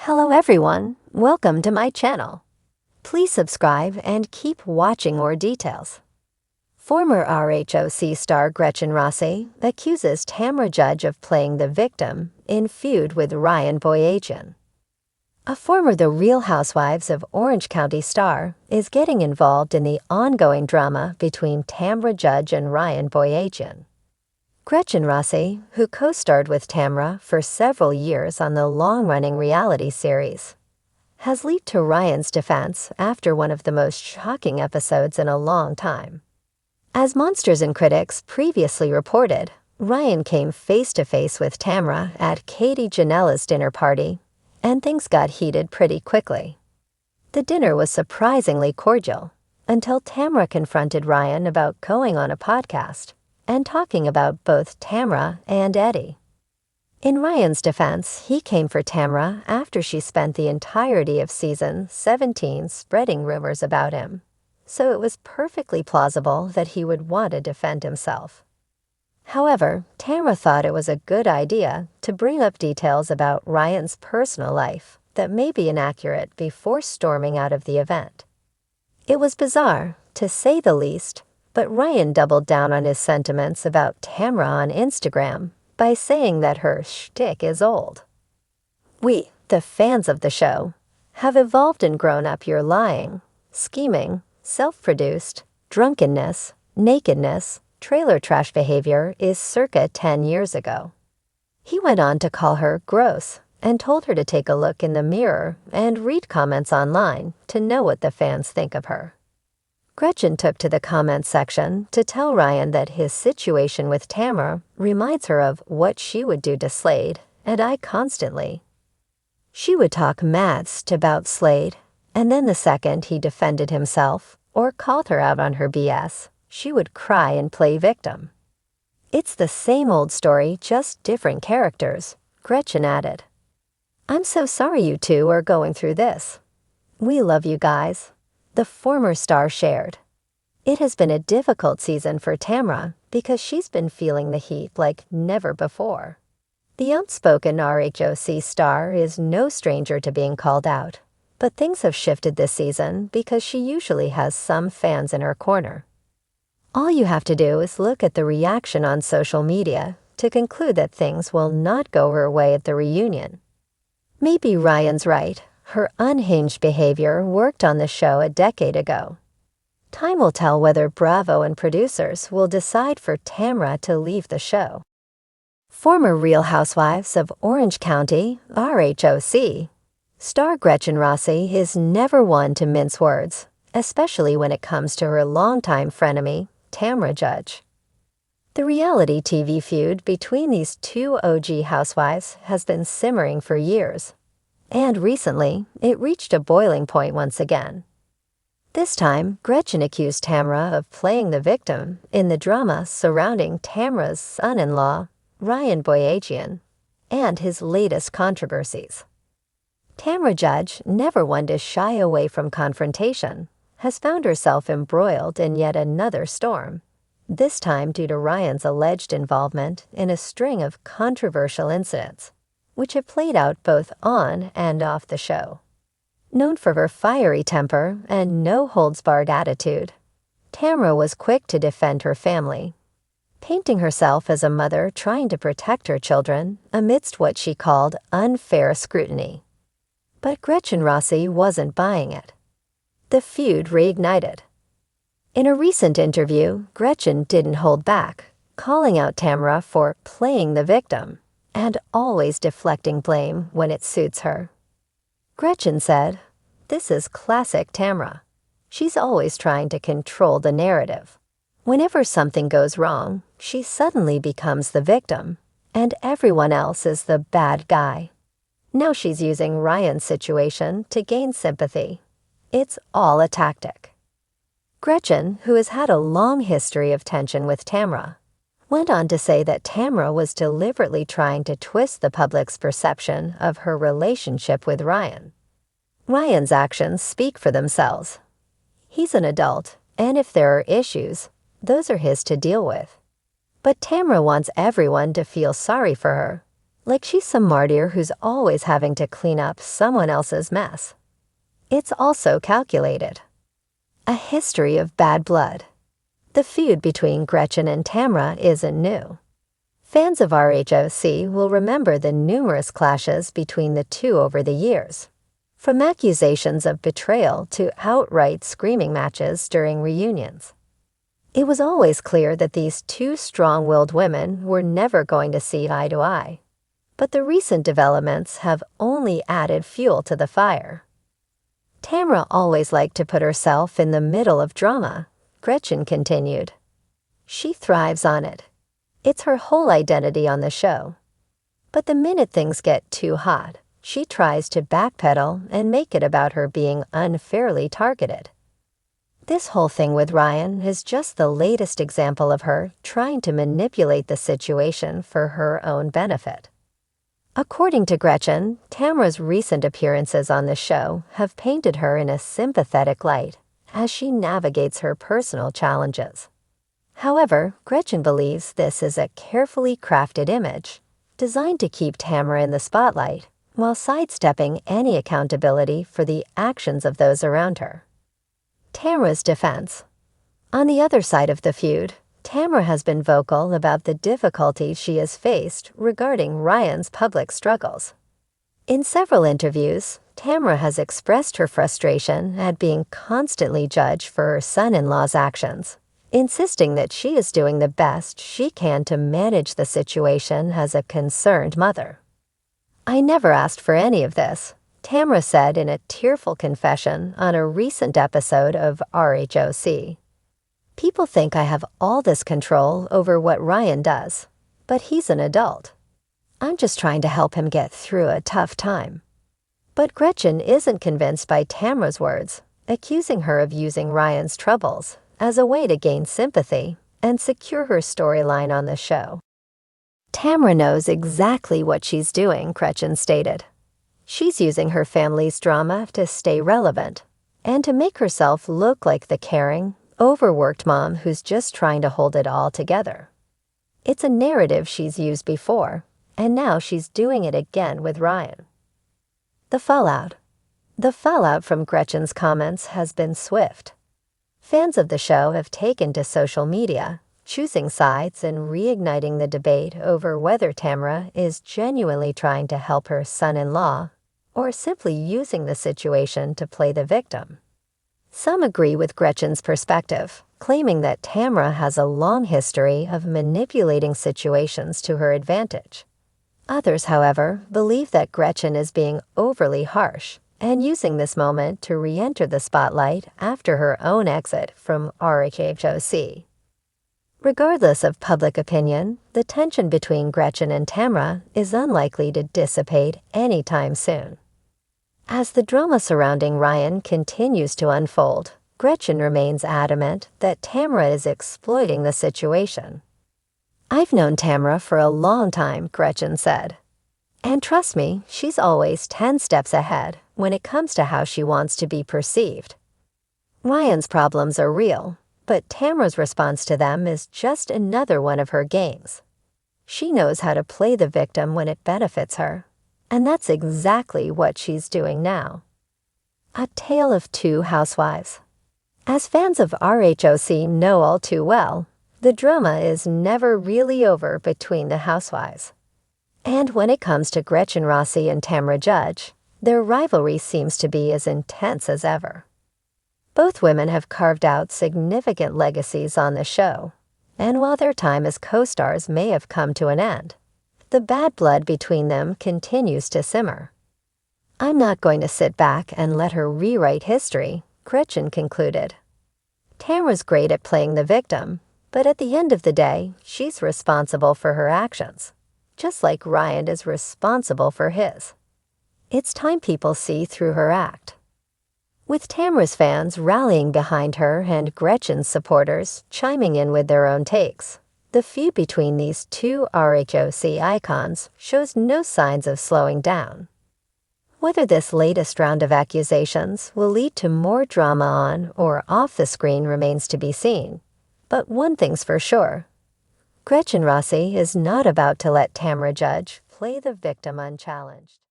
Hello everyone, welcome to my channel. Please subscribe and keep watching more details. Former RHOC star Gretchen Rossi accuses Tamra judge of playing the victim in Feud with Ryan Boyajian. A former The Real Housewives of Orange County star is getting involved in the ongoing drama between Tamra Judge and Ryan Boyajian. Gretchen Rossi, who co-starred with Tamra for several years on the long-running reality series, has leaped to Ryan's defense after one of the most shocking episodes in a long time. As Monsters and Critics previously reported, Ryan came face-to-face with Tamra at Katie Janela's dinner party, and things got heated pretty quickly. The dinner was surprisingly cordial, until Tamra confronted Ryan about going on a podcast and talking about both Tamra and Eddie. In Ryan's defense, he came for Tamra after she spent the entirety of season 17 spreading rumors about him, so it was perfectly plausible that he would want to defend himself. However, Tamra thought it was a good idea to bring up details about Ryan's personal life that may be inaccurate before storming out of the event. It was bizarre, to say the least, but Ryan doubled down on his sentiments about Tamra on Instagram by saying that her shtick is old. "We, the fans of the show, have evolved and grown up your lying, scheming, self-produced, drunkenness, nakedness, trailer trash behavior is circa 10 years ago." He went on to call her gross and told her to take a look in the mirror and read comments online to know what the fans think of her. Gretchen took to the comments section to tell Ryan that his situation with Tamra reminds her of what she would do to Slade and I constantly. She would talk mad about Slade, and then the second he defended himself or called her out on her BS, she would cry and play victim. "It's the same old story, just different characters," Gretchen added. "I'm so sorry you two are going through this. We love you guys," the former star shared. It has been a difficult season for Tamra because she's been feeling the heat like never before. The outspoken RHOC star is no stranger to being called out, but things have shifted this season because she usually has some fans in her corner. All you have to do is look at the reaction on social media to conclude that things will not go her way at the reunion. Maybe Ryan's right. Her unhinged behavior worked on the show a decade ago. Time will tell whether Bravo and producers will decide for Tamra to leave the show. Former Real Housewives of Orange County, RHOC, star Gretchen Rossi is never one to mince words, especially when it comes to her longtime frenemy, Tamra Judge. The reality TV feud between these two OG housewives has been simmering for years, and recently it reached a boiling point once again. This time, Gretchen accused Tamra of playing the victim in the drama surrounding Tamra's son-in-law, Ryan Boyajian, and his latest controversies. Tamra Judge, never one to shy away from confrontation, has found herself embroiled in yet another storm, this time due to Ryan's alleged involvement in a string of controversial incidents, which have played out both on and off the show. Known for her fiery temper and no-holds-barred attitude, Tamra was quick to defend her family, painting herself as a mother trying to protect her children amidst what she called unfair scrutiny. But Gretchen Rossi wasn't buying it. The feud reignited. In a recent interview, Gretchen didn't hold back, calling out Tamra for playing the victim and always deflecting blame when it suits her. Gretchen said, "This is classic Tamra. She's always trying to control the narrative. Whenever something goes wrong, she suddenly becomes the victim, and everyone else is the bad guy. Now she's using Ryan's situation to gain sympathy. It's all a tactic." Gretchen, who has had a long history of tension with Tamra, went on to say that Tamra was deliberately trying to twist the public's perception of her relationship with Ryan. Ryan's actions speak for themselves. He's an adult, and if there are issues, those are his to deal with. But Tamra wants everyone to feel sorry for her, like she's some martyr who's always having to clean up someone else's mess. It's also calculated. A history of bad blood. The feud between Gretchen and Tamra isn't new. Fans of RHOC will remember the numerous clashes between the two over the years, from accusations of betrayal to outright screaming matches during reunions. It was always clear that these two strong-willed women were never going to see eye to eye, but the recent developments have only added fuel to the fire. Tamra always liked to put herself in the middle of drama, Gretchen continued. She thrives on it. It's her whole identity on the show. But the minute things get too hot, she tries to backpedal and make it about her being unfairly targeted. This whole thing with Ryan is just the latest example of her trying to manipulate the situation for her own benefit. According to Gretchen, Tamra's recent appearances on the show have painted her in a sympathetic light as she navigates her personal challenges. However, Gretchen believes this is a carefully crafted image, designed to keep Tamra in the spotlight while sidestepping any accountability for the actions of those around her. Tamra's defense. On the other side of the feud, Tamra has been vocal about the difficulties she has faced regarding Ryan's public struggles. In several interviews, Tamra has expressed her frustration at being constantly judged for her son-in-law's actions, insisting that she is doing the best she can to manage the situation as a concerned mother. "I never asked for any of this," Tamra said in a tearful confession on a recent episode of RHOC. "People think I have all this control over what Ryan does, but he's an adult. I'm just trying to help him get through a tough time." But Gretchen isn't convinced by Tamra's words, accusing her of using Ryan's troubles as a way to gain sympathy and secure her storyline on the show. "Tamra knows exactly what she's doing," Gretchen stated. "She's using her family's drama to stay relevant and to make herself look like the caring, overworked mom who's just trying to hold it all together. It's a narrative she's used before, and now she's doing it again with Ryan." The fallout. The fallout from Gretchen's comments has been swift. Fans of the show have taken to social media, choosing sides and reigniting the debate over whether Tamra is genuinely trying to help her son-in-law or simply using the situation to play the victim. Some agree with Gretchen's perspective, claiming that Tamra has a long history of manipulating situations to her advantage. Others, however, believe that Gretchen is being overly harsh and using this moment to re-enter the spotlight after her own exit from RHOC. Regardless of public opinion, the tension between Gretchen and Tamra is unlikely to dissipate anytime soon. As the drama surrounding Ryan continues to unfold, Gretchen remains adamant that Tamra is exploiting the situation. "I've known Tamra for a long time," Gretchen said. "And trust me, she's always 10 steps ahead when it comes to how she wants to be perceived. Ryan's problems are real, but Tamra's response to them is just another one of her games. She knows how to play the victim when it benefits her, and that's exactly what she's doing now." A tale of two housewives. As fans of RHOC know all too well, the drama is never really over between the housewives. And when it comes to Gretchen Rossi and Tamra Judge, their rivalry seems to be as intense as ever. Both women have carved out significant legacies on the show, and while their time as co-stars may have come to an end, the bad blood between them continues to simmer. "I'm not going to sit back and let her rewrite history," Gretchen concluded. "Tamra's great at playing the victim, but at the end of the day, she's responsible for her actions, just like Ryan is responsible for his. It's time people see through her act." With Tamra's fans rallying behind her and Gretchen's supporters chiming in with their own takes, the feud between these two RHOC icons shows no signs of slowing down. Whether this latest round of accusations will lead to more drama on or off the screen remains to be seen, but one thing's for sure: Gretchen Rossi is not about to let Tamra Judge play the victim unchallenged.